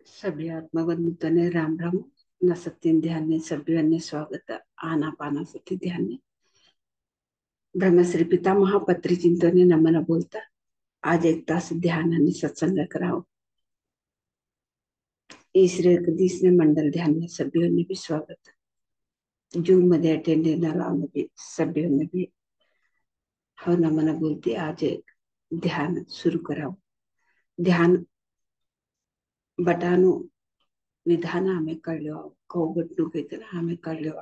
सभी आत्मबंधुत्व ने राम राम न सत्य ध्यान ने सभी अन्य स्वागत आनापाना सती ध्यान ने ब्रह्मश्री पिता महापत्री चिंतने नमन बोलता आज एक तास ध्यान आणि सत्संग कराओ ईश्वर कधीच ने मंडल ध्यान में सभी ने भी स्वागत जूम मध्ये अटेंड लावून भी सभी ने भी हो नमन बोलते आज एक ध्यान सुरू कराओ ध्यान बटानु विधान हमें कर लो कौगटनु कहते हमें कर लो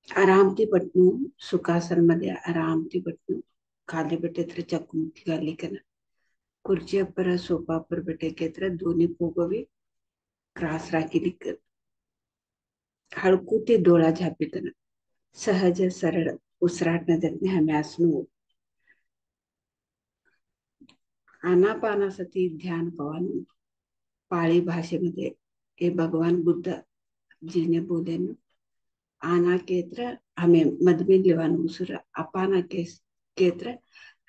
आरामती बटणू सुखासन मध्ये आरामती बटणू खाली बैठे थे चकमुखी गाली कना कुर्ची पर सोफा पर बैठे के तरह दोनों पोगो भी क्रास राखी लिखत हड़कू ते डोळा झापी कना सहज सरळ उसराट नजरने हमें आसनू आनापानासाठी ध्यान कवानु पाळी भाषेमध्ये हे भगवान बुद्ध जीने बोले न आना केत्र हमें मदमी लेवानु उसुर अपाना केत्र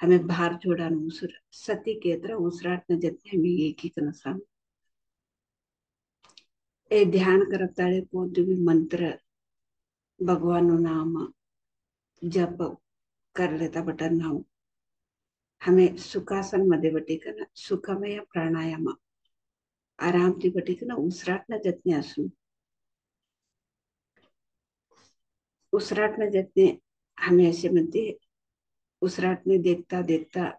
हमें बाहर छोड़ानु उसुर सती केत्र उसराट नजरने हमें एक ही कनसा ए ध्यान करताळे कोणते भी मंत्र भगवान नाम जप कर लेता बटन नाव हमें सुखासन मध्ये बटेकन सुखमय प्राणायाम आराम ती बटेकन उसराटना जतने असून उसराटना जतने हमें ऐसे म्हणते उसराटने देखता देखता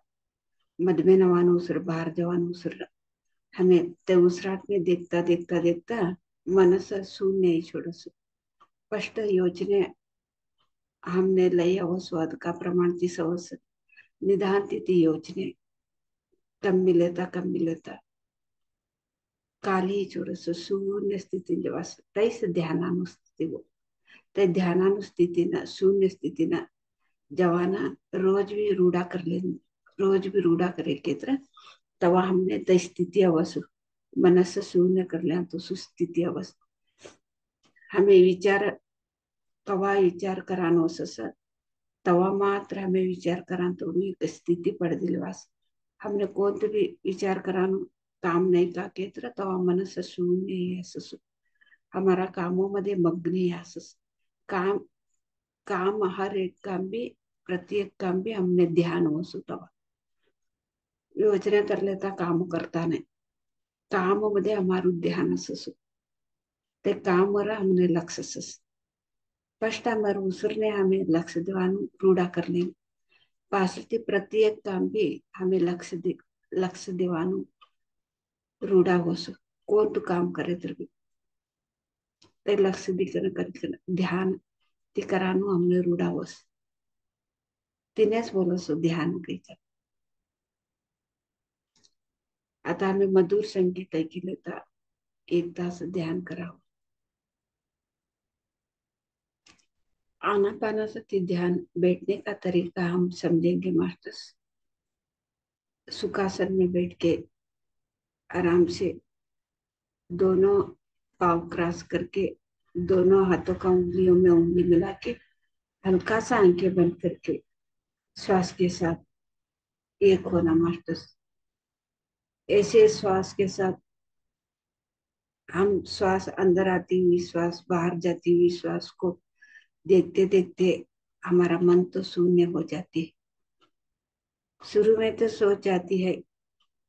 मधमे नवान उसर बाहर जवान उसर हमें ते उसराटने देखता देखता देखता मनस शून्य ही छोड़स स्पष्ट योजने हमने लय अवस्वाद का प्रमाण ती सवस निदान ती योजने कम मिलेता काली चोरस शून्य स्थिती निवास तैस ध्यानानुस्थिती वो ते ध्यानानुस्थितीनं शून्य स्थितीनं जवाना रोज भी रूढ़ा कर ले रोज भी रूढ़ा करे केत्र तवा हमने तै स्थिति अवसु मनस शून्य कर लिया तो सुस्थिति अवस हमें विचार तवा विचार करानो सस तवा मात्र हमें विचार करा तो एक स्थिति पड़ दिलवास हमने कोणते भी विचार करानो काम नहीं का केत्र तवा मनस शून्य है ससु हमारा कामों मध्ये मग्न है सस काम काम हर एक काम भी प्रत्येक काम भी हमने ध्यान वसु तवा योजना कर लेता काम करता नहीं काम मध्ये हमाરું ध्यान अससु ते कामवर हमने लक्ष असस स्पष्ट हमारे उसरने हमें लक्ष्य देवानु रूढ़ा करने पासती प्रत्येक काम भी हमें लक्ष्य देवानु रूढ़ा होसु कोण तू काम करे तर भी ते लक्ष्य दिकन कर ध्यान ती करानु हमने रूढ़ा होस तिनेच बोलसो ध्यान कैचा आता हमें मधुर संगीत ऐकले तर एक तास ध्यान करावं आनापानासाठी ध्यान बैठने का तरीका हम समझेंगे मास्टर्स सुखासन में बैठ के आराम से दोनों पाँव क्रॉस करके दोनों हाथों का उंगलियों में उंगली मिला के हल्का सा आंखें बंद करके श्वास के साथ एक होना मास्टर्स ऐसे श्वास के साथ हम श्वास अंदर आती हुई श्वास बाहर जाती हुई श्वास को देखते देखते हमारा मन तो शून्य हो जाती है शुरू में तो सोच आती है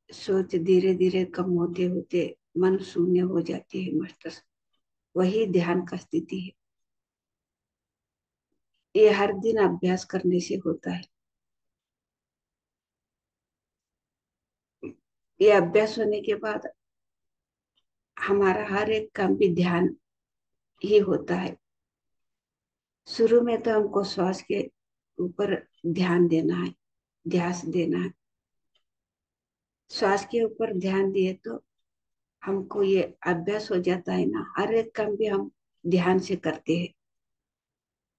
सोच धीरे धीरे कम होते होते मन शून्य हो जाती है मास्टर वही ध्यान का स्थिति है ये हर दिन अभ्यास करने से होता है ये अभ्यास होने के बाद हमारा हर एक काम भी ध्यान ही होता है शुरू में तो हमको श्वास के ऊपर ध्यान देना है ध्यास देना है श्वास के ऊपर ध्यान दिए तो हमको ये अभ्यास हो जाता है ना हर एक काम भी हम ध्यान से करते हैं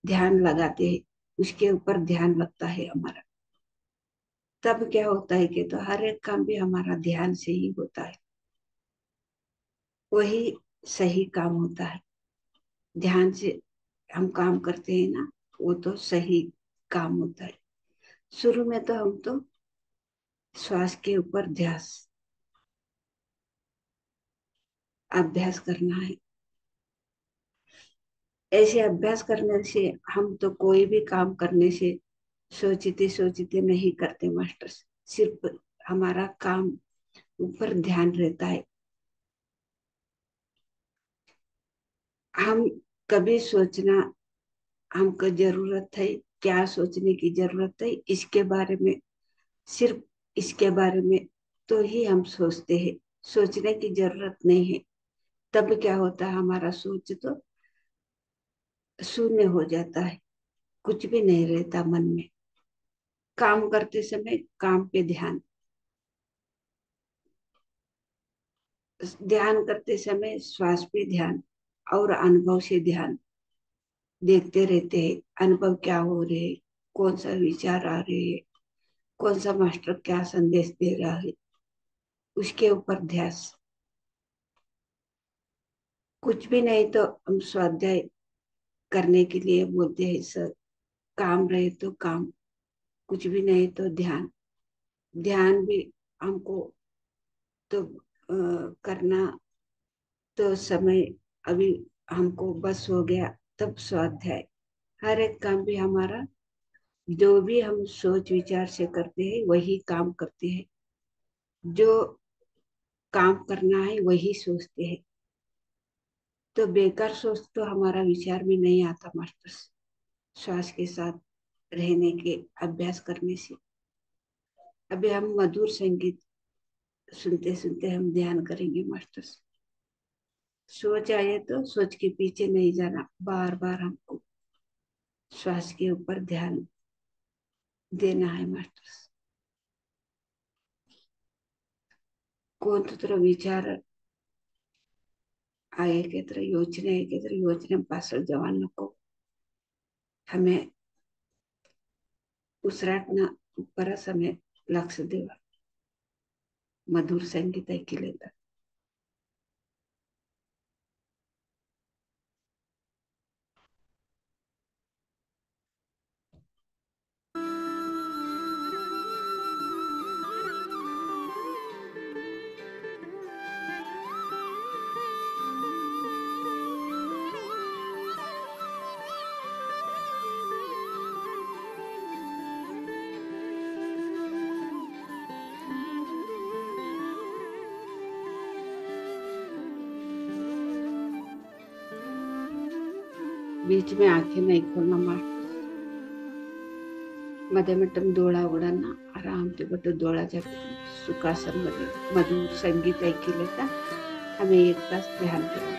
ध्यान लगाते हैं उसके ऊपर ध्यान लगता है हमारा तब क्या होता है कि तो हर एक काम भी हमारा ध्यान से ही होता है वही सही काम होता है ध्यान से हम काम करते हैं ना वो तो सही काम होता है शुरू में तो हम तो श्वास के ऊपर ध्यास अभ्यास करना है। ऐसे अभ्यास करने से हम तो कोई भी काम करने से सोचते सोचते नहीं करते मास्टर। सिर्फ हमारा काम ऊपर ध्यान रहता है। हम कभी सोचना हमको जरूरत है, क्या सोचने की जरूरत है इसके बारे में, सिर्फ इसके बारे में तो ही हम सोचते हैं। सोचने की जरूरत नहीं है। तब क्या होता है, हमारा सोच तो शून्य हो जाता है, कुछ भी नहीं रहता मन में। काम करते समय काम पे ध्यान, ध्यान करते समय श्वास पे ध्यान और अनुभव से ध्यान देखते रहते हैं। अनुभव क्या हो रहे हैं, कौन सा विचार आ रहे हैं, कौन सा मास्टर क्या संदेश दे रहा है, उसके ऊपर ध्यास। कुछ भी नहीं तो हम स्वाध्याय करने के लिए बोलते हैं सर। काम रहे तो काम, कुछ भी नहीं तो ध्यान। ध्यान भी हमको तो करना तो समय अभी हमको बस हो गया, तब स्वाध्याय। हर एक काम भी हमारा जो भी हम सोच विचार से करते हैं वही काम करते हैं। जो काम करना है वही सोचते हैं। तो बेकार सोच तो हमारा विचार में नहीं आता मास्टर। श्वास के साथ रहने के अभ्यास करने से अभी हम मधुर संगीत सुनते सुनते हम ध्यान करेंगे मास्टर। सोच आए तो सोच के पीछे नहीं जाना, बार बार हमको श्वास के ऊपर ध्यान देना है मास्टर। कोणतं विचार आहे तर योचने आहे तर योचनेपासून जेव्हा नको हमें उसराटना ऊपर समय लक्ष देवा, मधुर संगीत ऐकले तर बीच में आंखें नहीं खोलना मास्टर। मध्ये मध्ये डोळा उघडाना, आराम ते बट डोळा झाकून सुखासन मध्ये मधुर संगीत ऐकले तर हमें एक तास ध्यान करें।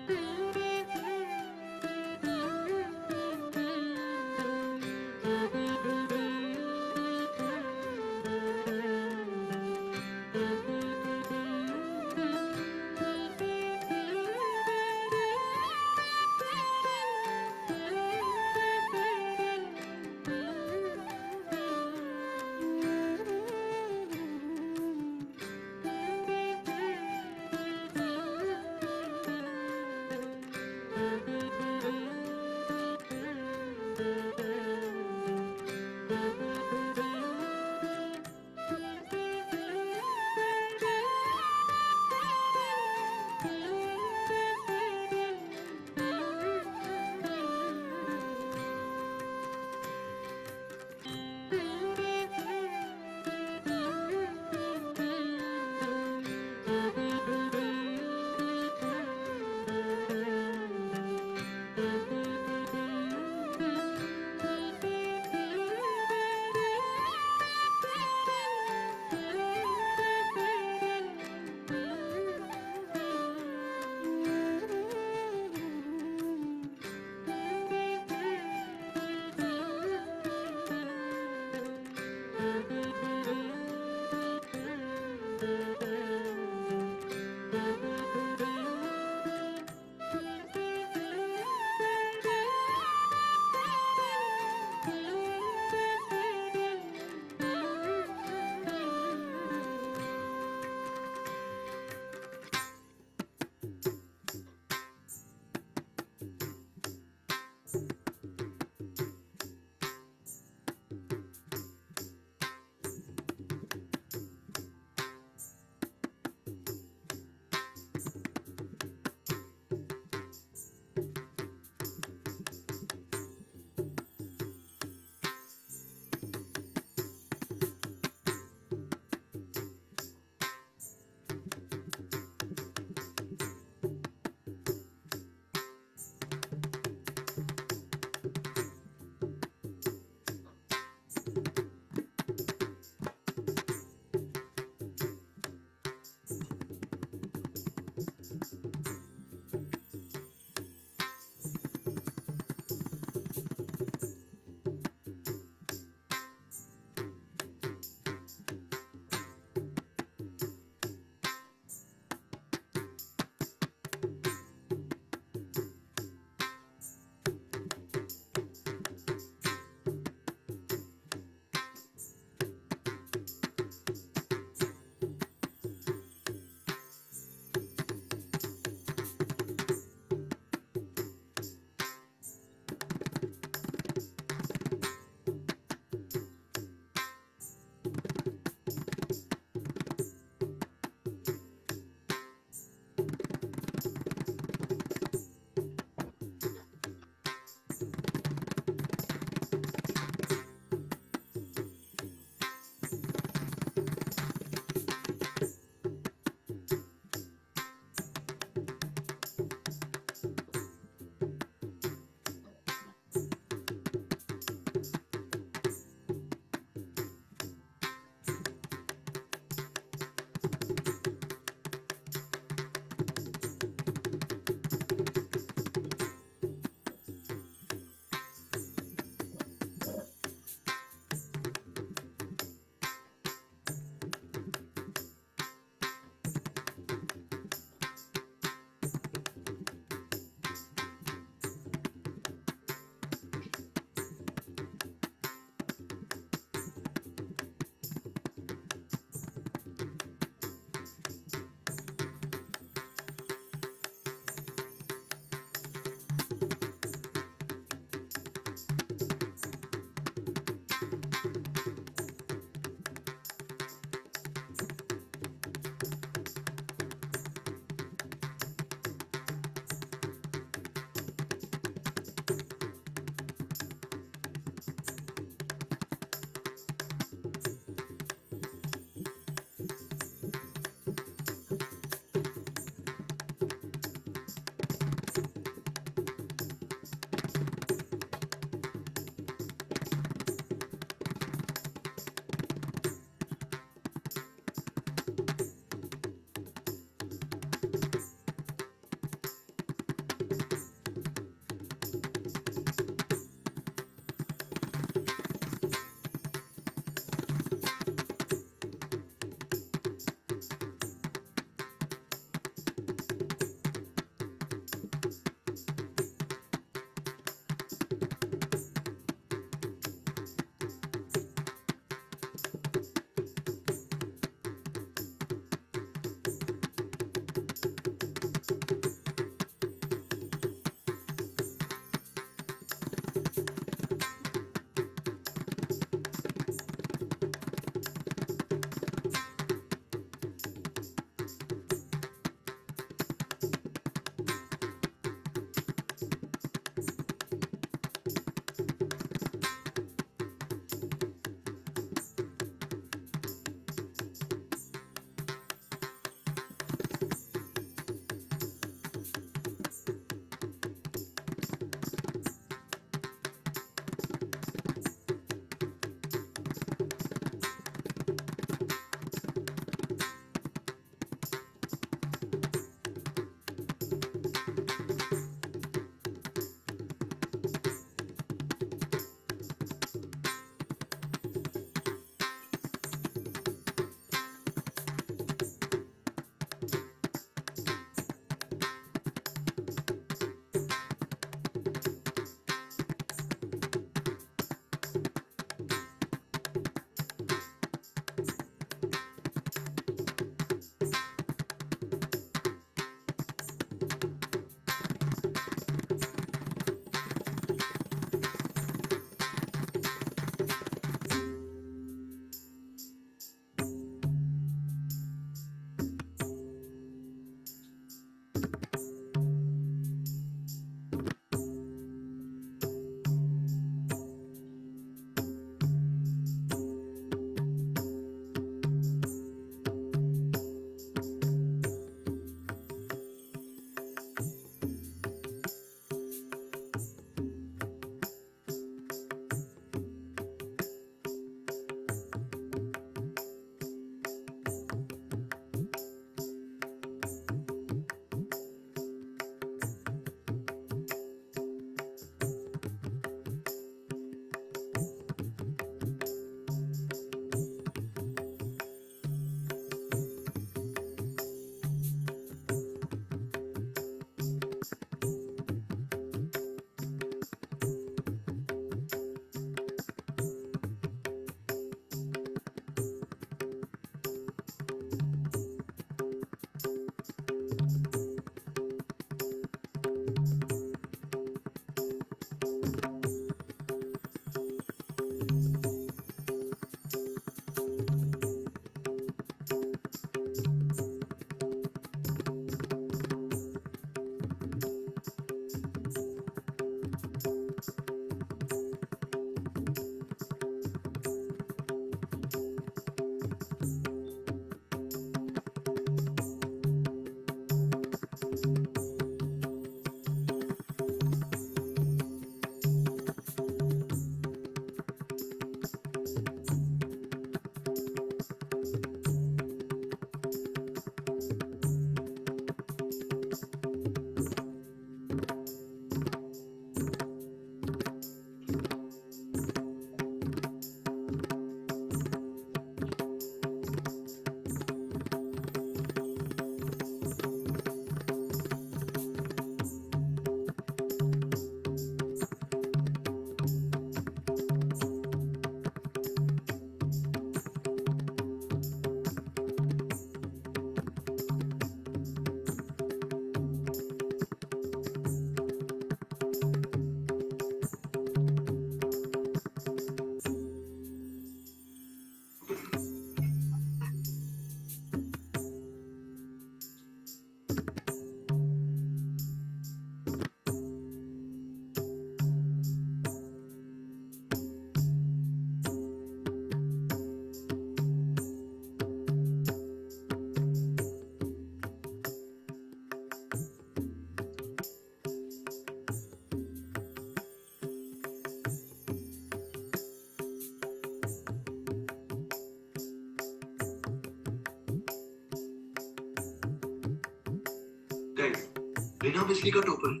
बिना बिजली का टोपन।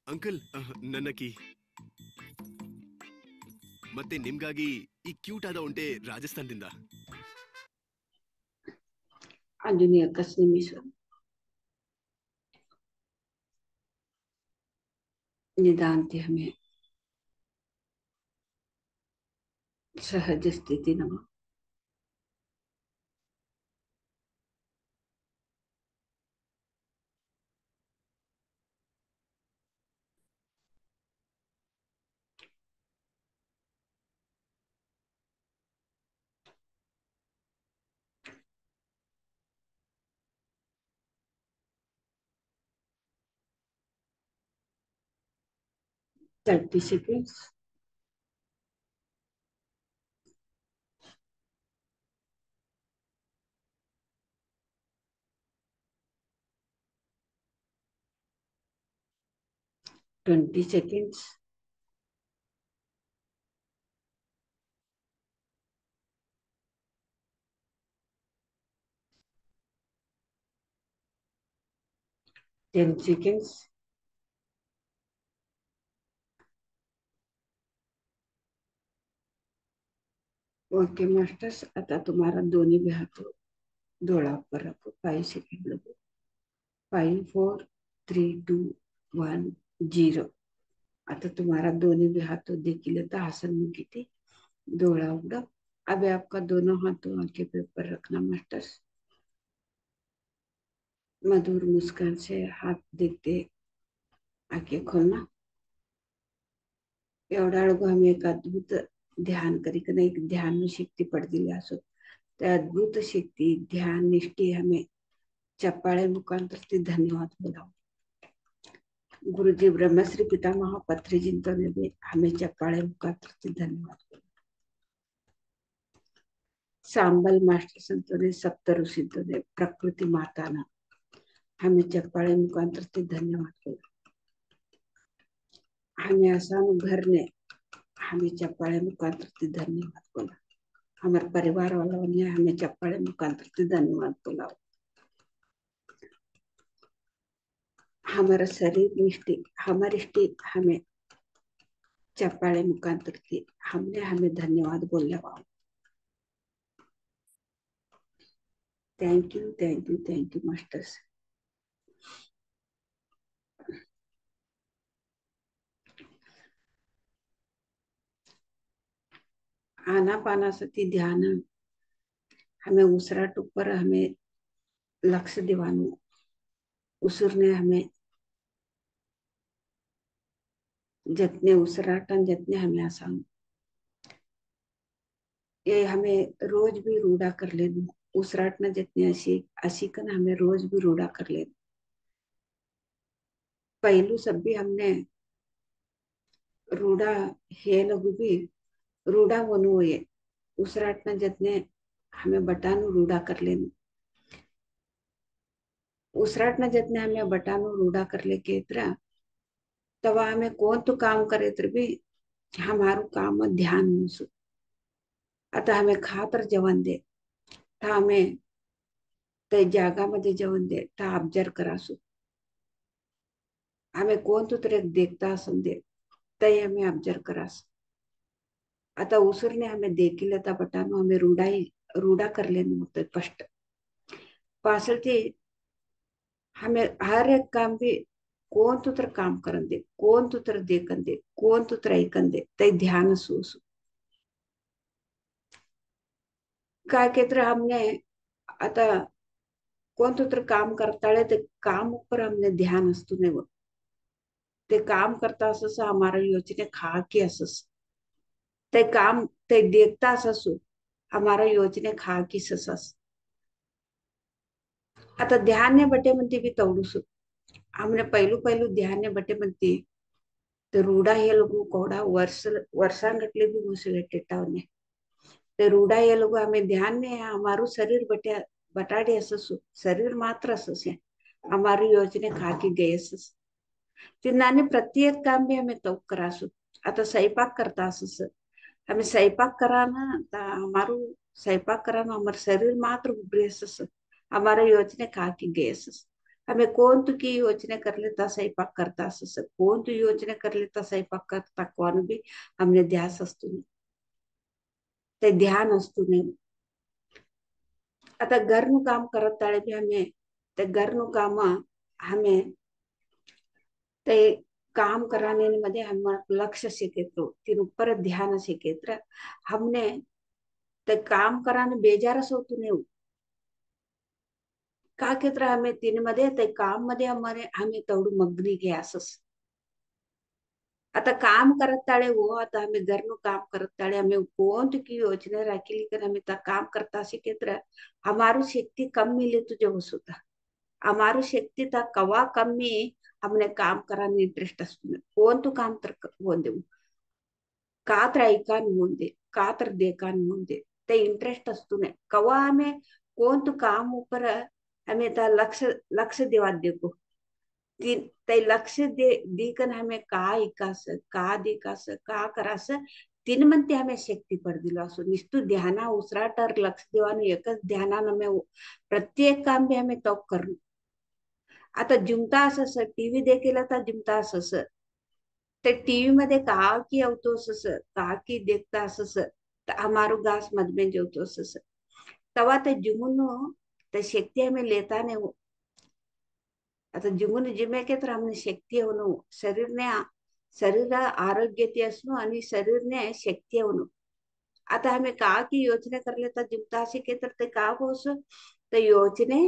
ಅಂಕಲ್, ನನ್ನ ಕೀ. ಮತ್ತೆ ನಿಮ್ಗಾಗಿ ಈ ಕ್ಯೂಟ್ ಆದ ಒಂಟೆ ರಾಜಸ್ಥಾನದಿಂದ. आंजनेय कसनिमिषु निदान्ते हमें सहज स्थिति नमः। Thirty seconds. Twenty seconds. Ten seconds. Okay masters, आता तुम्हारा दोन्ही भी हाथ डोळा पर रखो। 5 सेकंड लगो। 5 4 3 2 1 0। आता तुम्हारा दोनों भी हाथों देखिए तो आसन मुखी थी, डोला उड़ा। अब आपका दोनों हाथों आंखें पे ऊपर रखना मास्टर्स। मधुर मुस्कान से हात देखते आंखें खोलना। एवढा वेळ आम्ही एक अद्भुत ध्यान करीत एक ध्यान शक्ती पडलेली असो, त्या अद्भुत शक्ती ध्यान निष्ठी हमें चप्पाळे मुखांतर ते धन्यवाद बोलावं। गुरुजी ब्रह्मश्री पितामह पत्री जिंतो ने भी हमें चप्पाळे मुखांतर ते धन्यवाद बोलावं। सांबल मास्टर संतो ने सप्त ऋषिंतो ने प्रकृति माता ना हमें चप्पाळे मुखांतर ते धन्यवाद बोलावं। हमें आसान घर ने हमें चप्पाळे मुखांतर ते धन्यवाद बोला। हमारे परिवार वालों ने हमें चप्पाळे मुखांतर ते धन्यवाद बोला। हमारा शरीर निष्ठि हमारी स्थिति हमें चप्पाಳೆ मुखांतर थी। हमने हमें धन्यवाद बोलने वाला। Thank you masters. આનાપાનાસથી ध्यान हमें उसराट ऊपर हमें लक्ष्य दिवानु उसरने हमें जतने उसराट जतने हमें आसान ये हमें रोज भी रूढ़ा कर लेना उसराट न जितने असीकन हमें रोज भी रूढ़ा कर लेना। पहलू सब भी हमने रूढ़ा हे लघु भी रूढ़ा वनु ये उसराट न जितने हमें बटानु रूढ़ा कर लेना। उसराट न जितने हमें बटानु रूढ़ा कर ले के इतना तब हमें कौन तो काम करे तर भी हमारू काम में ध्यान मुसु आता हमें खातर जेवण दे ता हमें ते जागा मध्ये जेवण दे ता ऑब्जर्व करासु हमें कोण तो तरी देखता असन दे तई हमें ऑब्जर्व करास। आता उसरने हमें देखी लेता बटानो हमें रूढ़ा कर लेने होते स्पष्ट पासल थी हमें हर एक काम भी कोण तो तर काम करन दे कोण तो तर देखन दे कोण तो तर ऐकन दे तई ध्यान सूसु काय केत्र हमने आता कोणतं तर काम करताळे ते काम ऊपर हमने ध्यान असतो नाही ते काम करता असस हमारा योचने खा की असस ते काम ते देखता अससु हमारा योचने खा की ससस। आता ध्यान ने बटे म्हणते भी तवडूसु हमने पहलू पहलू ध्यान ने बटे म्हणते ते रूढ़ा हे लोगों कोड़ा वर्षांगटले भी घुसले टेटावने ते रूढ़ा हे लोग हमें ध्यान ने हमारू शरीर बटे बटाडे अससु शरीर मात्र असस हमारी योजने खा की गए असस तिनाने प्रत्येक काम भी हमें तो करासु आता स्वयंपाक करता असस हमें स्वयंपाक कराना हमारू स्वयंपाक कराना हमारे शरीर मात्र उभरे असस हमारे योजने खा की गए असस हमें कौन तू की योजना कर लेता स्वयंपाक करता असस कौन तू योजना कर लेता स्वयंपाक करता कौन भी हमने ध्यास असतो नाही ते ध्यान असतो नाही। आता घरનું કામ કરતાળે भी हमें ते घरનું काम हमें ते काम कराने मध्ये हम लक्ष शिकेतो तीन ऊपर ध्यान शिकेत्र हमने ते काम कराने बेजारस होतो नहीं का केत्र हमें तीन मध्ये ते काम मध्ये हमारे हमें तेवढं मग्नी घ्यासस आता काम करताळे हो आता हमें घरનું काम करताळे हमें कौन की योजना राखी कर हमें ता काम करता शिकेत्र हमारू शक्ति कम मिले तुझे होता हमारू शक्ति ता कवा कमी हमने काम कराने इंटरेस्ट असतो कौन तो काम तर होऊन देऊ का तर ऐका होऊन दे का तर देखा होऊन दे ते इंटरेस्ट असतो नाही कवा हमें कौन तो काम ऊपर हमें ता लक्ष लक्ष देवा देखो ते लक्ष दीकन हमें का ऐकास का दिकास का करास तीन म्हणते हमें शक्ती पड दिलो असो निस्तु ध्याना उसराटर लक्ष देवानं एकच ध्यानानं हमें प्रत्येक काम भी हमें तो करू आता जिमता असस टीव्ही देखील आता जिमता असस ते टीव्ही मध्ये का की आवतो असस का की देखता असस हमारो घास मध में जेवतो असस तवा ते जिमुन ते शक्ति हमें लेता नहीं आता जिमुन जिमे के तर हमने शक्ती होनो शरीर आरोग्य असणं आणि शरीरने शक्ती होणं आता हमें का की योजना कर लेता जिमता के तर ते का होस ते योजने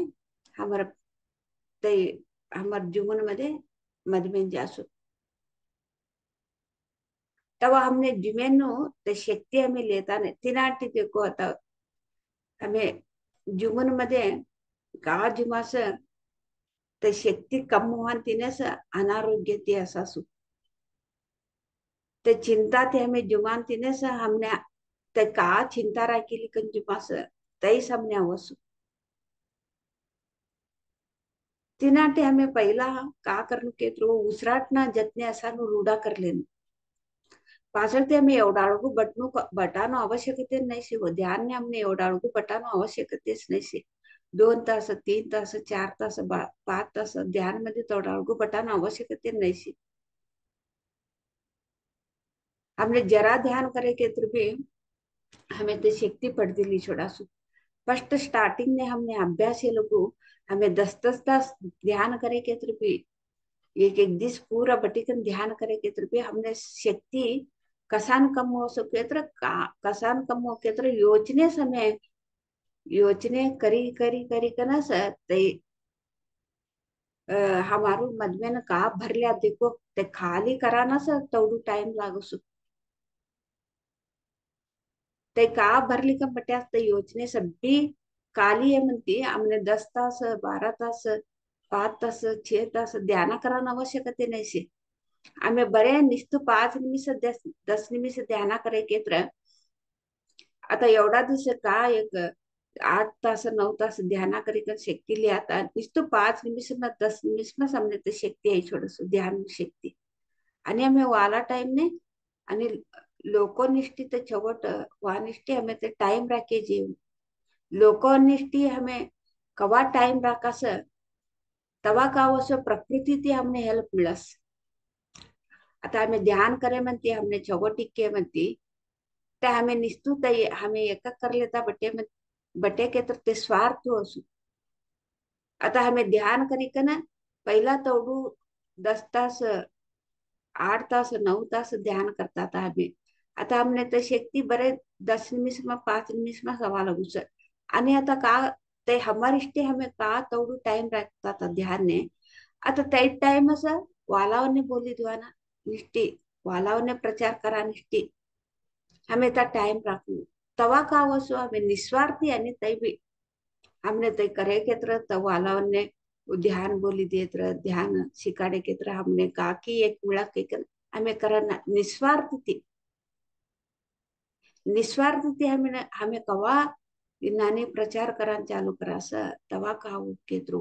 हमार ते हमार जीवन मध्ये मधमेन जासो तब हमने जिमेनो ते शक्ती हमें लेता नहीं तिनाटी देखो आता हमें जीवन मध्ये का जिमास ते शक्ती कम हुआ तिनेस अनारोग्य ते असासु ते चिंता ते हमें जुमान तिनेस हमने ते का चिंता राखी लिखन जुमास तईस हमने अवसु तिनाटे हमें पहला का करनु के तो उसराट ना जतने असानु रूढ़ा कर लेनु पाछळते हमें एवढाळगू बटनो बटानो आवश्यकते नहीं से वो ध्यान ने हमने एवढाळगू बटानो आवश्यकतेच नहीं से 2 तास 3 तास 4 तास 5 तास ध्यान मध्ये तोड़ागु बटाना आवश्यकते नहीं सी। हमने जरा ध्यान करे के भी हमें तो शक्ति पड़ दिली छोड़ा सु। फर्स्ट स्टार्टिंग में हमने अभ्यास ये लोगों हमें 10 10 तास ध्यान करे के भी एक एक दिस पूरा बटिकन ध्यान करे के भी हमने शक्ति कसान कम हो सके कसान कम हो के योचने समय योचने करी करी करी कना सर ते हमारू मधमे न का भरल्या देखो ते खाली कराना सर तेवढू टाइम लागू सु ते का भरली का बट्या ते योचने सब्बी काली है म्हणती हमने 10 तास 12 तास 5 तास 6 तास ध्यान कराना आवश्यकते नाही से आम्ही बरे निस्तू 5 निमिष 10 10 निमिष ध्यान करे केत्र आता एवढा दिवस का एक 8 तास 9 तास ध्यान करी कर शक्ती लिहाता नुसतं 5 निमिष ना 10 निमिष ना सामने ते शक्ती आहे छोडस ध्यान शक्ती आणि आम्ही वाला टाइम ने आणि लोकोनिष्ठी ते छवट वानिष्ठी हमें ते टाइम राखे जीव लोकोनिष्ठी हमें कवा टाइम राखास तवा का वस प्रकृती ती हमने हेल्प मिळस आता हमें ध्यान करे म्हणते हमने छवट इक्के म्हणते ते हमें निस्तुत हमें एक कर लेता बटे के तर ते स्वार्थ असू आता हमें ध्यान करी का ना पहिला तोडू 10 तास 8 तास 9 तास ध्यान करता था हमें आता हमने तो शक्ती बरे 10 निमिष में 5 निमिष में सवाल लगू आणि आता का ते हमारी इष्टे हमें का तोडू टाइम राखता था ध्यान ने आता ते टाइम असं वालावने बोली द्वाना निष्ठी वालावने प्रचार करा निष्ठी हमें ता टाइम राखू तवा का वसो हमें निस्वार्थी आणि तै भी हमने तय करे के तरह तवालावने ध्यान बोली दे तरह ध्यान सिखाड़े के तरह हमने कहा कि एक मिला के हमें करना निस्वार्थ थी निस्वार्थ थी हमें हमें कवा नाने प्रचार करा चालू करा स तवा का के थ्रू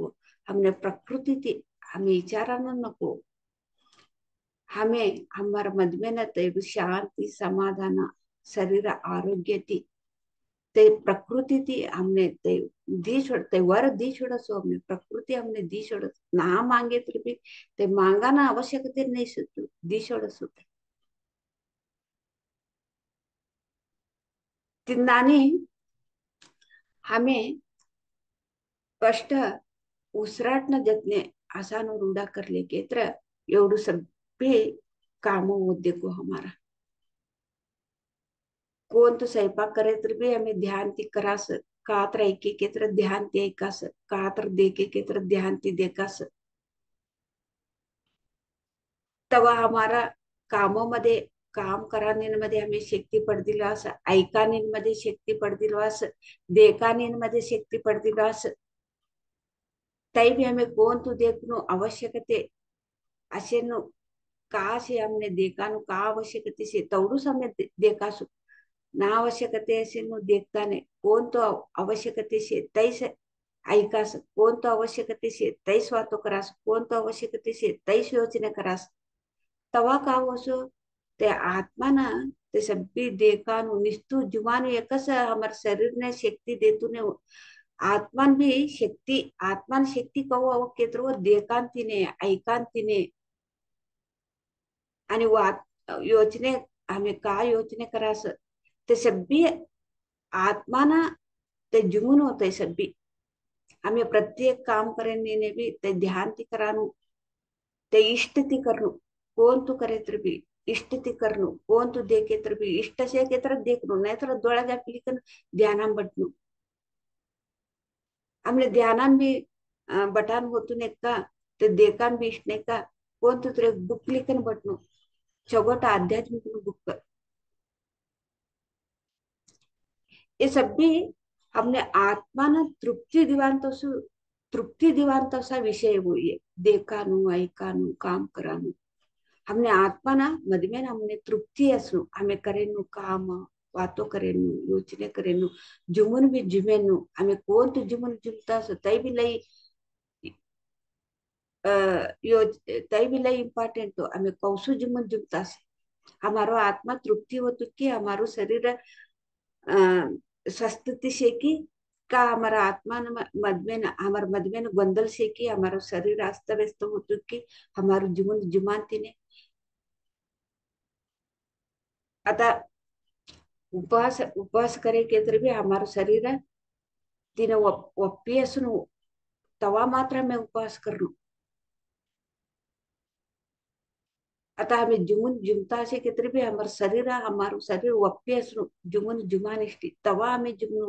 हमने प्रकृति थी हमें विचाराना नको हमें हमारा मधमे न तय शांति समाधान शरीर आरोग्य थी ते प्रकृति थी हमने ते दी छोड़ते वर दी छोड़ सो हमने प्रकृति हमने दी छोड़ ना मांगे तो भी ते मांगा ना आवश्यकता नहीं सुतू दी छोड़ सुते तिंदानी हमें कष्ट उसराट न जतने आसान और रूढ़ा कर लेके तर एवढू सभ्य काम होते को हमारा कोण तो स्वयंपाक करे तर भी हमें ध्यान ती करास का तर ऐके के तर ध्यान ते ऐकास का तर देखे के तर ध्यान ती देखास तेव्हा हमारा कामामध्ये काम करानीमध्ये हमें शक्ती पडतील असं ऐकानीमध्ये शक्ती पडतील असं देखानीमध्ये शक्ती पडतील असं तई भी हमें कौन तू देखनो आवश्यकते असे नो का से हमने देखा नो का आवश्यकते से तेवढूच हमें देखासू ना आवश्यकते असे नो देखता नाही कोण तो आवश्यकते से तैस ऐकास कोण तो आवश्यकते से तैस वातो करास कोण तो आवश्यकते से तैस योचना करास तवा का वसो ते आत्मा ना ते सभी देखा नु निस्तु जुमानु एकस हमारे शरीर ने शक्ती देतु ने आत्मान भी शक्ती आत्मान शक्ती कहो अव केत्र देकांतीने ऐकांतीने आणि वात योचने हमें का योचने करास ते सभी आत्माना ते जुमून होते सभी हमें प्रत्येक काम करने ने भी ते ध्यान ती करानु ते इष्ट ती करनु कोण तू करे तर भी इष्ट ती करनु कोण तू देखे तर भी इष्ट से के तरफ देखनु नाही तर डोळा जापली कन ध्यानाम बटनु हमने ध्यानान भी बटान होतून एक का ते देकान भी इष्ट नाही का कोण तू तर बुक लिखन बटनु चौगट आध्यात्मिक बुक ये सब भी हमने आत्मा ना तृप्ति दिवान तसा विषय वो ये देखा नु ऐका नु काम करा नु हमने आत्मा ना मधमे हमने तृप्ति असू हमें करेनु काम वातो करेनु योचने करेनु जुमुन भी जुमेनु हमें कौन तो जुमुन जुमता सो तई भी लई तई भी लई इम्पोर्टेंट तो हमें कौसु जुमुन जुमता से हमारो आत्मा तृप्ति होतो की हमारो शरीर स्वस्थ से की का हमारा आत्मा न मद में हमारे मद में गोंदल से कि हमारा शरीर अस्त व्यस्त हो चुकी हमारू जीवन जुमान तिने आता उपवास उपवास करे के तर भी हमारा शरीर तिने ಒಪ್ಪಿ ಅಸನು तवा मात्र में उपवास करू आता हमें जुमून जुमता असे के तर भी हमारू शरीर ಒಪ್ಪಿ असनु जुमून जुमान इष्टी तवा हमें जुमनु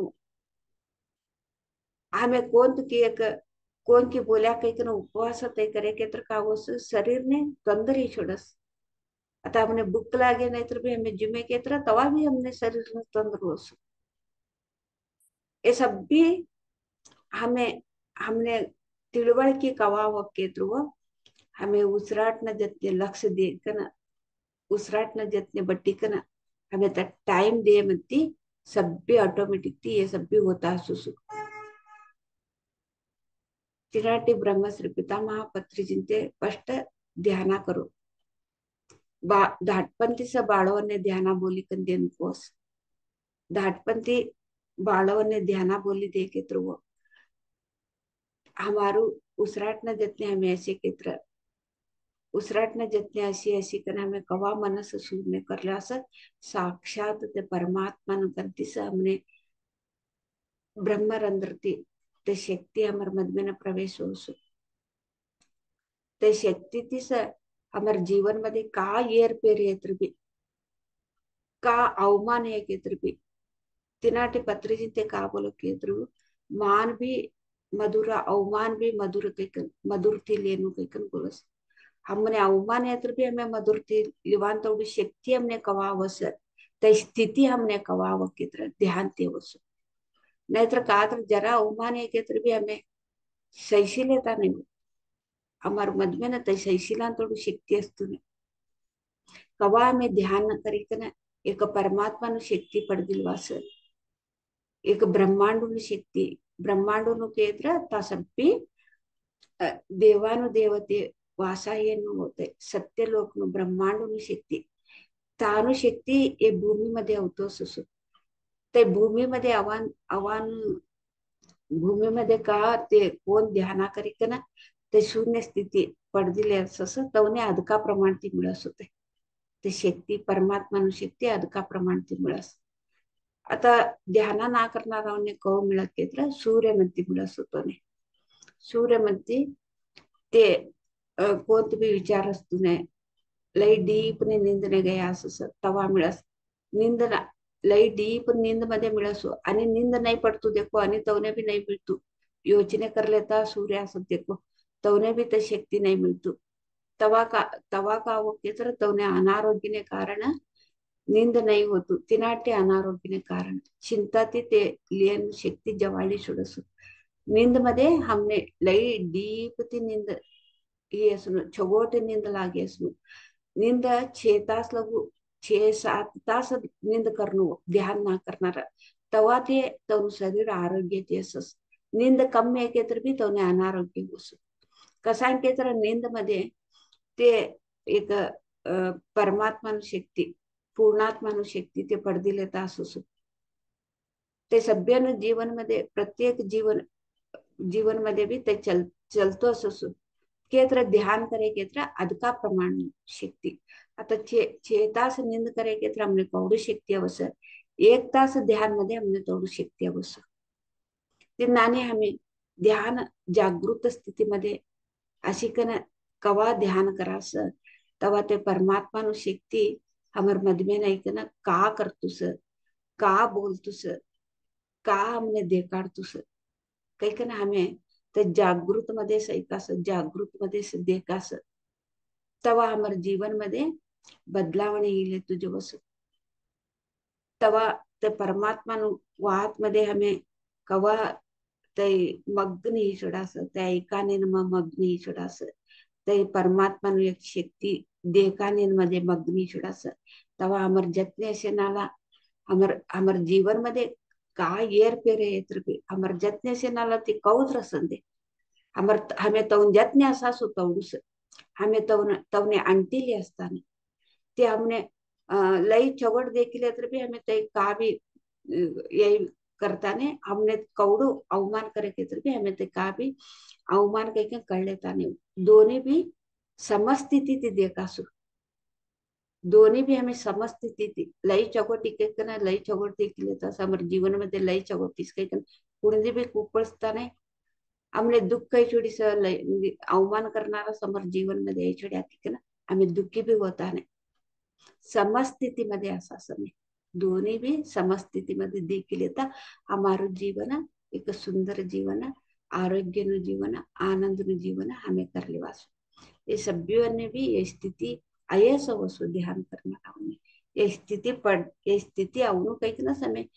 हमें कोण की बोल्या काही उपवास ते करे के तर का शरीर ने तंदर ही छोड़स आता हमने भूख लागे नहीं तो भी हमें जुमे के तरह तवा भी हमने शरीर में तंदर हो ये सब भी हमें हमने तिळवळ की कवा के ध्रुव हमें उसराट न जतने लक्ष्य देखना उसराट न जतने बट्टी कना हमें तक टाइम दे मती सब भी ऑटोमेटिक थी ये सब भी होता है सुसु चिराटी ब्रह्मश्री पितामह पत्री चिंते स्पष्ट ध्याना करो धाटपंथीचं बाळवने ध्याना बोली कंदे नुकोस धाटपंथी बाळवने ध्याना बोली दे के ध्रुव हमारू उसराट न जतने हमें ऐसे केत्र उसराट न जतने अशी अशी कन हमें कवा मनस शून्य करला असं साक्षात ते परमात्मा न कंतीस हमने ब्रह्मरंध्रती ते शक्ति हमारे मद में न प्रवेश हो सो ते शक्ति तीस हमारे जीवन मध्ये का येर पेर येत्र भी का अवमान है केत्र भी तिनाटे पत्री जी ते का बोलो केत्र मान भी मधुर अवमान भी मधुर कैकन मधुरती लेनु कैकन बोलस हमने अवमान है तो भी हमें मधुरती लिवान तो शक्ति हमने कवावस ते स्थिति हमने कवाव केत्र ध्यान ते वस नहीं तो का तर जरा अवमान है केत्र भी हमें सैशिल्यता नहीं हमारे मद में ना सैशिला थोड़ी शक्ति असतो कवा में ध्यान करीकन एक परमात्मा नु शक्ति पड़दिलवास एक ब्रह्मांड शक्ति ब्रह्मांड केत्र तसप्पी देवानु देवते वासायनु होते सत्य लोक ब्रह्मांड शक्ती तानु शक्ती ये भूमी मध्ये होतो सुसु ते भूमी मध्ये आव्हान आव्हान भूमी मध्ये का ते कोण ध्याना करीकन ते शून्य स्थिती पडदिले असं तवने अदका प्रमाण ती मिळस होते ते शक्ती परमात्मा शक्ती अदका प्रमाण ती मिळस आता ध्याना ना करणाराने कव मिळत केत्र सूर्यमंती मिळस होतो ने सूर्यमंती ते कोणते भी विचार असतो ने लई डीप ने निंदने गया असं तवा मिळस निंदना लई डीप नींद मध्ये मिळसो आणि नींद नाही पडतो देखो आणि तवने भी नहीं मिळतो योचने कर लेता सूर्य असं देखो तवने भी ते शक्ति नहीं मिळतो तवा का वो केतर तवने अनारोग्यने कारण नींद नहीं होतो तिनाटे अनारोग्यने कारण चिंता ते लियन शक्ति जवाली सुडसो नींद मध्ये हमने लई डीप ती नींद ये सुनो छोगोटे नींद लागे सुनो नींद 6 तास लगू 6-7 तास नींद करनो ध्यान ना करणार तवा ते तव शरीर आरोग्य ते असस नींद कमी आहे तर भी तवने अनारोग्य होस कसा के तर नींद मध्ये ते एक परमात्मा शक्ती पूर्णात्मा शक्ती ते पडदिले तास ते सभ्य जीवन मध्ये प्रत्येक जीवन मध्ये भी ते चलतो असो केत्र ध्यान करे केत्र अदका प्रमाण शक्ति आता 6 तास नींद करे केत्र हमने कौड़ी शक्ति अवसर 1 तास ध्यान मध्ये हमने तोडू शक्ति अवसर ते नाने हमें ध्यान जागृत स्थिती मध्ये अशी कन कवा ध्यान करास तवा ते परमात्मा नु शक्ति हमर मद में नहीं कन का करतुस का बोलतुस का हमने देखाडतुस काही कन हमें ते जागृत मध्ये सैकास जागृत मध्ये देखास तवा हमारे जीवन मध्ये बदलावणे येईल तुझे वस तवा ते परमात्मा वात मध्ये हमें कवा ते मग्न ही चढ़ास ते एकाने मग्न ही चढ़ास ते परमात्मा एक शक्ति देखाने मध्ये मग्न ही चढ़ास तवा हमार जतने से नाला हमार जीवन मध्ये का येर पेरे येत्र हमार जतने से नाला ते कौत रसंदे हमें तवन जतने असा सुतवडूस हमें तवने अंटिली असताना ते हमने लई चवड देखील तर भी हमें ते का भी यही करताने हमने कवडू अवमान करे बी हमें ते का भी अवमान कहीं कर लेता नहीं दोन्ही भी समस्थिति थी देखा सु दोन्ही भी हमें समस्थिति थी लई चगोटी के ना लई चगोटी के लेता समर जीवन में ते लई चगोटीस काही कुणी बी कुपळसता नाही आमने दुःख काही छोडी अवमान करणारा समोर जीवन मध्ये यायची की ना आम्ही दुःखी बी होता नाही समस्थितीमध्ये असा समय दोन्ही भी समस्थितीमध्ये देखील येता हमाરું जीवन एक सुंदर जीवन आरोग्य नु जीवन आनंद नु जीवन हमें कर लेवासु ये सभ्यों ने भी ये स्थिति आयस वसु ध्यान करना हमने ये स्थिति आवनु कहीं ना समय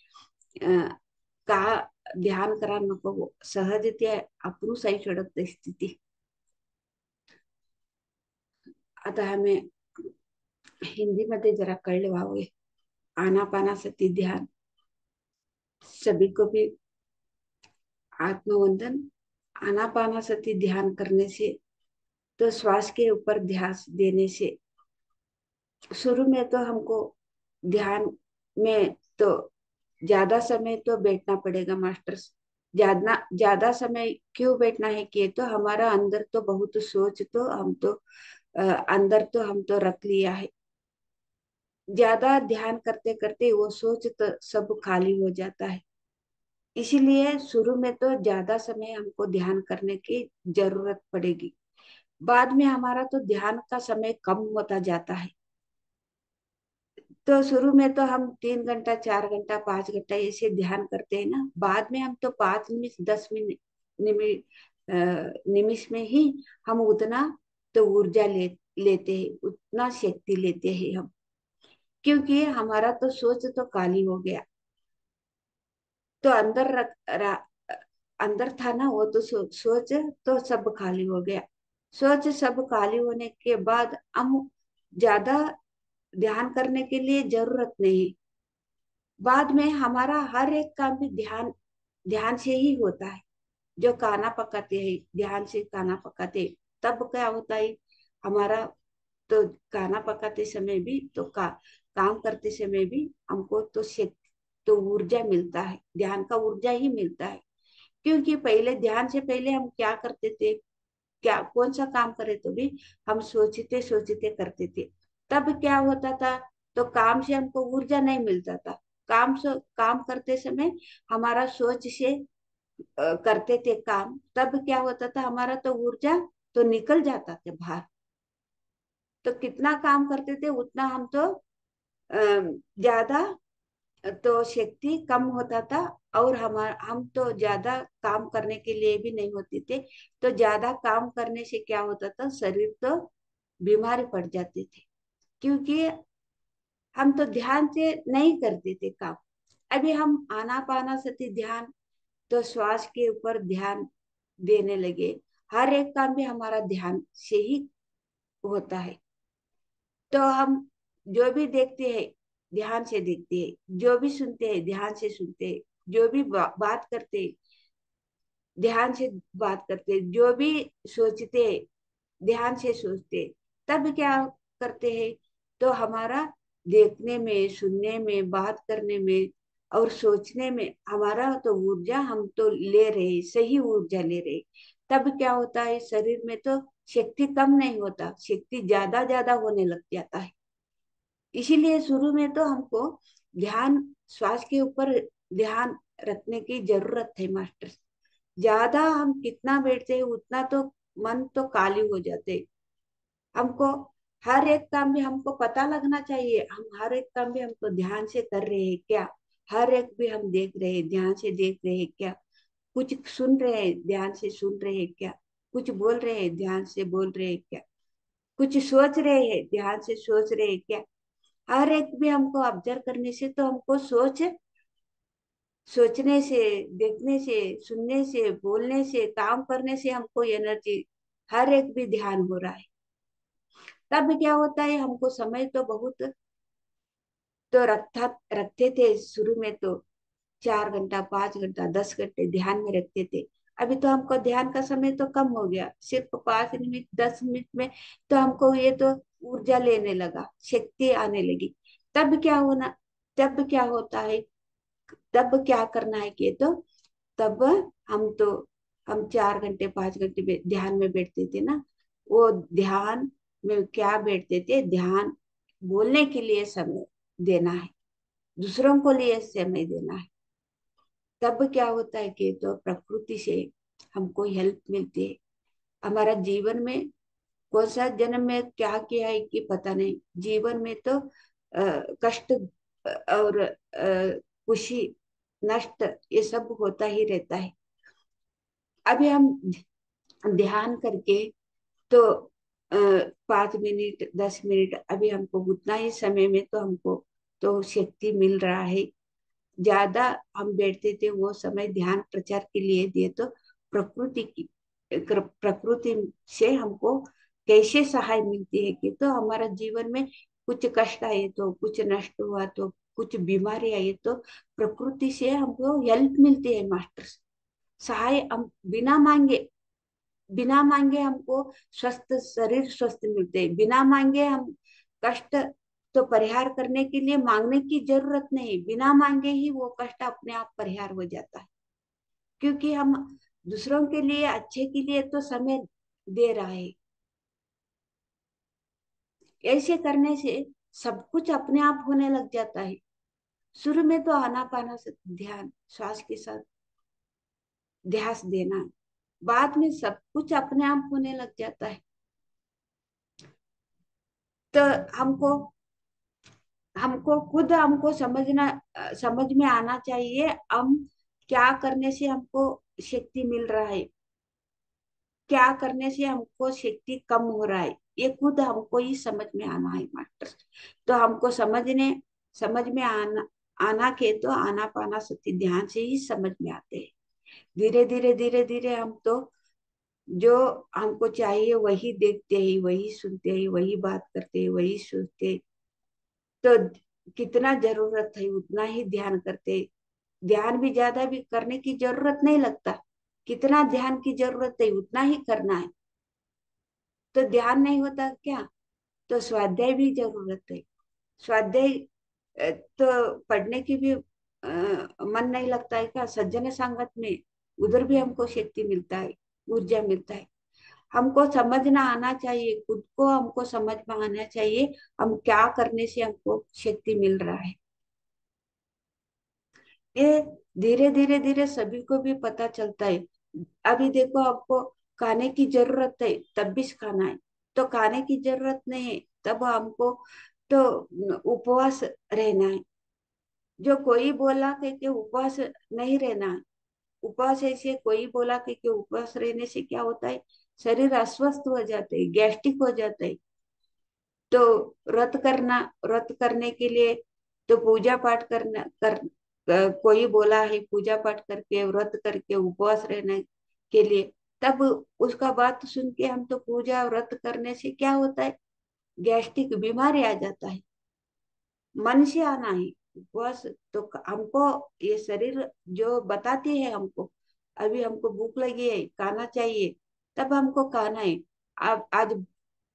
का ध्यान करा नको सहज ते आपण सही चढत स्थिती आता हमें हिंदी मध्ये जरा कळले व्हावे आनापानासती ध्यान सभी को भी आत्मवंदन आनापानासती ध्यान करने से तो श्वास के ऊपर ध्यान देने से शुरू में तो हमको ध्यान में तो ज्यादा समय तो बैठना पड़ेगा मास्टर्स ज्यादा ज्यादा समय क्यों बैठना है कि तो हमारा अंदर तो बहुत सोच तो हम तो अंदर तो हम तो रख लिया है ज्यादा ध्यान करते करते वो सोच तो सब खाली हो जाता है इसीलिए शुरू में तो ज्यादा समय हमको ध्यान करने की जरूरत पड़ेगी बाद में हमारा तो ध्यान का समय कम होता जाता है तो शुरू में तो हम 3 घंटा 4 घंटा 5 घंटा ऐसे ध्यान करते हैं ना बाद में हम तो 5 निमिष 10 मिनट निमिष में ही हम उतना तो ऊर्जा लेते हैं उतना शक्ति लेते हैं हम क्योंकि हमारा तो सोच तो काली हो गया तो अंदर था ना वो तो सोच तो सब खाली हो गया सोच सब खाली होने के बाद हम ज्यादा ध्यान करने के लिए जरूरत नहीं बाद में हमारा हर एक काम भी ध्यान ध्यान से ही होता है जो खाना पकाते हैं ध्यान से खाना पकाते तब क्या होता है हमारा तो खाना पकाते समय भी तो काम करते समय भी हमको तो शक्ति तो ऊर्जा मिलता है ध्यान का ऊर्जा ही मिलता है क्योंकि पहले ध्यान से पहले हम क्या करते थे क्या कौन सा काम करे तो भी हम सोचते सोचते करते थे तब क्या होता था तो काम से हमको ऊर्जा नहीं मिलता था काम करते समय हमारा सोच से करते थे काम तब क्या होता था हमारा तो ऊर्जा तो निकल जाता था बाहर तो कितना काम करते थे उतना हम तो ज्यादा तो शक्ति कम होता था और हम तो ज्यादा काम करने के लिए भी नहीं होते थे तो ज्यादा काम करने से क्या होता था शरीर तो बीमार पड़ जाते थे क्योंकि हम तो ध्यान से नहीं करते थे काम अभी हम आनापानासती ध्यान तो श्वास के ऊपर ध्यान देने लगे हर एक काम भी हमारा ध्यान से ही होता है तो हम जो भी देखते हैं ध्यान से देखते हैं जो भी सुनते हैं ध्यान से सुनते हैं जो भी बात करते हैं ध्यान से बात करते हैं जो भी सोचते हैं ध्यान से सोचते हैं तब क्या करते हैं तो हमारा देखने में सुनने में बात करने में और सोचने में हमारा तो ऊर्जा हम तो ले रहे सही ऊर्जा ले रहे तब क्या होता है शरीर में तो शक्ति कम नहीं होता शक्ति ज्यादा ज्यादा होने लग जाता है इसीलिए शुरू में तो हमको ध्यान श्वास के ऊपर ध्यान रखने की जरूरत है मास्टर ज्यादा हम कितना बैठते हैं उतना तो मन तो काली हो जाते हमको हर एक काम भी हमको पता लगना चाहिए हम हर एक काम भी हमको ध्यान से कर रहे हैं क्या हर एक भी हम देख रहे हैं ध्यान से देख रहे हैं क्या कुछ सुन रहे हैं ध्यान से सुन रहे हैं क्या कुछ बोल रहे हैं ध्यान से बोल रहे हैं क्या कुछ सोच रहे हैं ध्यान से सोच रहे हैं क्या हर एक भी हमको ऑब्जर्व करने से तो हमको सोचने से देखने से सुनने से बोलने से काम करने से हमको एनर्जी हर एक भी ध्यान हो रहा है तब क्या होता है हमको समय तो बहुत तो रखते थे शुरू में तो 4 घंटा 5 घंटा 10 घंटे ध्यान में रखते थे अभी तो हमको ध्यान का समय तो कम हो गया सिर्फ 5 मिनट 10 मिनट में तो हमको ये तो ऊर्जा लेने लगा शक्ति आने लगी तब क्या होना तब क्या होता है तब क्या करना है कि तो तब हम तो हम 4 घंटे 5 घंटे ध्यान में बैठते थे ना, वो ध्यान में क्या बैठते थे, ध्यान बोलने के लिए समय देना है, दूसरों को लिए समय देना है। तब क्या होता है कि तो प्रकृति से हमको हेल्प मिलती है। हमारा जीवन में कौन सा जन्म में क्या किया है कि पता नहीं, जीवन में तो कष्ट और खुशी नष्ट ये सब होता ही रहता है। अभी हम ध्यान करके तो 5 मिनट 10 मिनट अभी हमको उतना ही समय में तो हमको तो शक्ति मिल रहा है। ज्यादा हम बैठते थे वो समय ध्यान प्रचार के लिए दिए तो प्रकृति की प्रकृति से हमको कैसे सहाय मिलती है कि तो हमारा जीवन में कुछ कष्ट आए तो कुछ नष्ट हुआ तो कुछ बीमारी आई तो प्रकृति से हमको हेल्प मिलती है मास्टर। सहाय हम बिना मांगे हमको स्वस्थ शरीर स्वस्थ मिलते हैं, बिना मांगे हम कष्ट तो परिहार करने के लिए मांगने की जरूरत नहीं, बिना मांगे ही वो कष्ट अपने आप परिहार हो जाता है। क्योंकि हम दूसरों के लिए अच्छे के लिए तो समय दे रहा है। ऐसे करने से सब कुछ अपने आप होने लग जाता है। शुरू में तो आनापाना से ध्यान श्वास के साथ ध्यान देना, बाद में सब कुछ अपने आप होने लग जाता है। तो हमको हमको खुद हमको समझ में आना चाहिए हम क्या करने से हमको शक्ति मिल रहा है, क्या करने से हमको शक्ति कम हो रहा है, ये खुद हमको ही समझ में आना है मास्टर। तो हमको समझ में आना के तो आना पाना सती ध्यान से ही समझ में आते हैं। धीरे धीरे हम तो जो हमको चाहिए वही देखते ही, वही सुनते ही, वही बात करते ही, वही सोचते, तो कितना जरूरत है उतना ही ध्यान करते। ध्यान भी ज्यादा भी करने की जरूरत नहीं लगता, कितना ध्यान की जरूरत है उतना ही करना है। तो ध्यान नहीं होता क्या, तो स्वाध्याय भी जरूरत है। स्वाध्याय तो पढ़ने की भी मन नहीं लगता है क्या, सज्जन संगत में उधर भी हमको शक्ति मिलता है, ऊर्जा मिलता है। हमको समझना आना चाहिए, खुद को हमको समझ में आना चाहिए हम क्या करने से हमको शक्ति मिल रहा है। ये धीरे सभी को भी पता चलता है। अभी देखो आपको खाने की जरूरत है तब भी खाना है, तो खाने की जरूरत नहीं है तब हमको तो उपवास रहना है। जो कोई बोला कि उपवास नहीं रहना है, उपवास ऐसे कोई बोला कि उपवास रहने से क्या होता है, शरीर अस्वस्थ हो जाते है, गैस्ट्रिक हो जाता है। तो व्रत करने के लिए तो पूजा पाठ कोई बोला है पूजा पाठ करके व्रत करके उपवास रहने के लिए, तब उसका बात सुन के हम तो पूजा व्रत करने से क्या होता है, गैस्ट्रिक बीमारी आ जाता है। मन से आना है उपवास। तो हमको ये शरीर जो बताती है हमको अभी हमको भूख लगी है खाना चाहिए, तब हमको खाना है। अब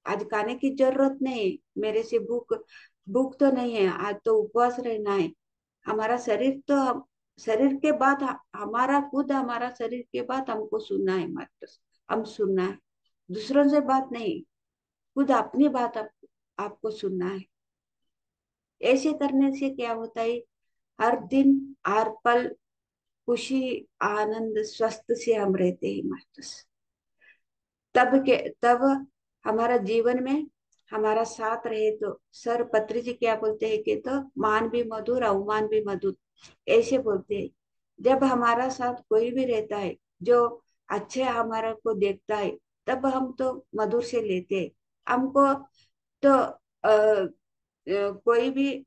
आज खाने की जरूरत नहीं, मेरे से भूख भूख तो नहीं है, आज तो उपवास रहना है। हमारा शरीर तो शरीर के बाद हमारा खुद हमारा शरीर के बाद हमको सुनना है मात्र, हम सुनना है, दूसरों से बात नहीं, खुद अपनी बात आपको सुनना है। ऐसे करने से क्या होता है, हर दिन हर पल खुशी आनंद स्वस्थ से हम रहते हैं मास्टर। तब हमारा जीवन में हमारा साथ रहे तो सर पत्री जी क्या बोलते हैं कि तो मान भी मधुर अवमान भी मधुर, ऐसे बोलते हैं। जब हमारा साथ कोई भी रहता है जो अच्छे हमारा को देखता है तब हम तो मधुर से लेते हैं। हमको तो कोई भी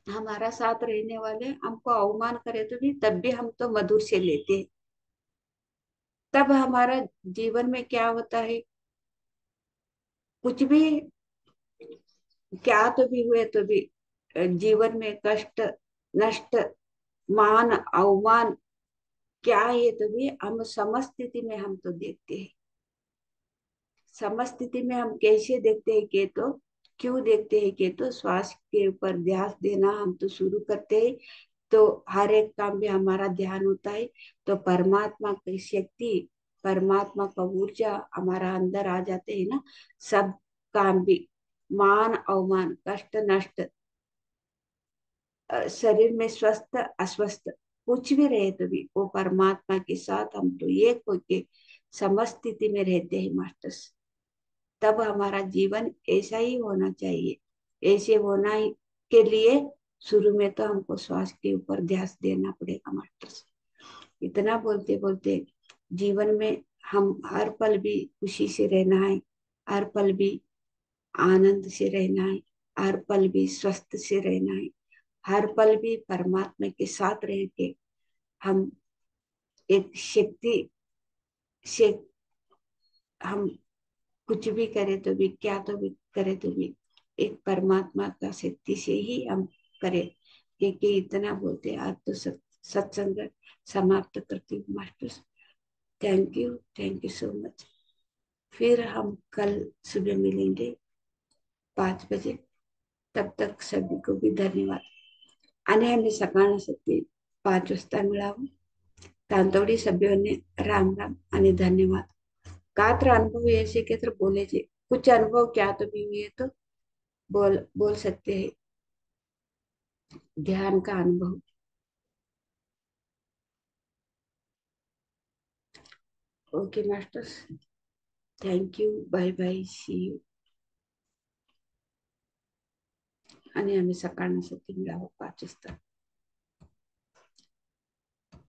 हमारा साथ रहने वाले हमको अवमान करे तो भी तब भी हम तो मधुर से लेते हैं। तब हमारा जीवन में क्या होता है, कुछ भी क्या तो भी हुए तो भी जीवन में कष्ट नष्ट मान अवमान क्या है तो भी हम समस्थिति में हम तो देखते हैं। समस्थिति में हम कैसे देखते हैं कि क्यों देखते हैं कि श्वास के ऊपर ध्यान देना हम तो शुरू करते हैं। तो हर एक काम भी हमारा ध्यान होता है, तो परमात्मा की शक्ति, परमात्मा का ऊर्जा हमारा अंदर आ जाते हैं ना। सब काम भी, मान अवमान, कष्ट नष्ट, शरीर में स्वस्थ अस्वस्थ कुछ भी रहे तो भी वो परमात्मा के साथ हम तो एक होके समस्थिति में रहते हैं मास्टर्स। तब हमारा जीवन ऐसा ही होना चाहिए। ऐसे होना के लिए शुरू में तो हमको श्वास के ऊपर ध्यान देना पड़ेगा मास्टर्स। इतना बोलते बोलते जीवन में हम हर पल भी खुशी से रहना है, हर पल भी आनंद से रहना है, हर पल भी स्वस्थ से रहना है, हर पल भी परमात्मा के साथ रह के हम एक शक्ति से, हम कुछ भी करे तो भी, क्या तो भी करे तो भी एक परमात्मा का शक्ति से ही हम करें। क्योंकि इतना बोलते आज तो सत्संग समाप्त करती हूँ master. Thank you so much. फिर हम कल सुबह मिलेंगे 5 बजे। तब तक सभी को भी धन्यवाद। आणि आम्ही सकाळ सत्ते 5 वाजता मिळावं. तांतवडी सभ्योने राम राम आणि धन्यवाद। कात्र अनुभव ऐसे के तो बोले जे कुछ अनुभव क्या तो भी हुए तो बोल बोल सकते हैं। ध्यान का अनुभव। Okay masters, thank you, bye bye, see you. आणि आम्ही सकाळ सत्ते मिळावं 5 वाजता।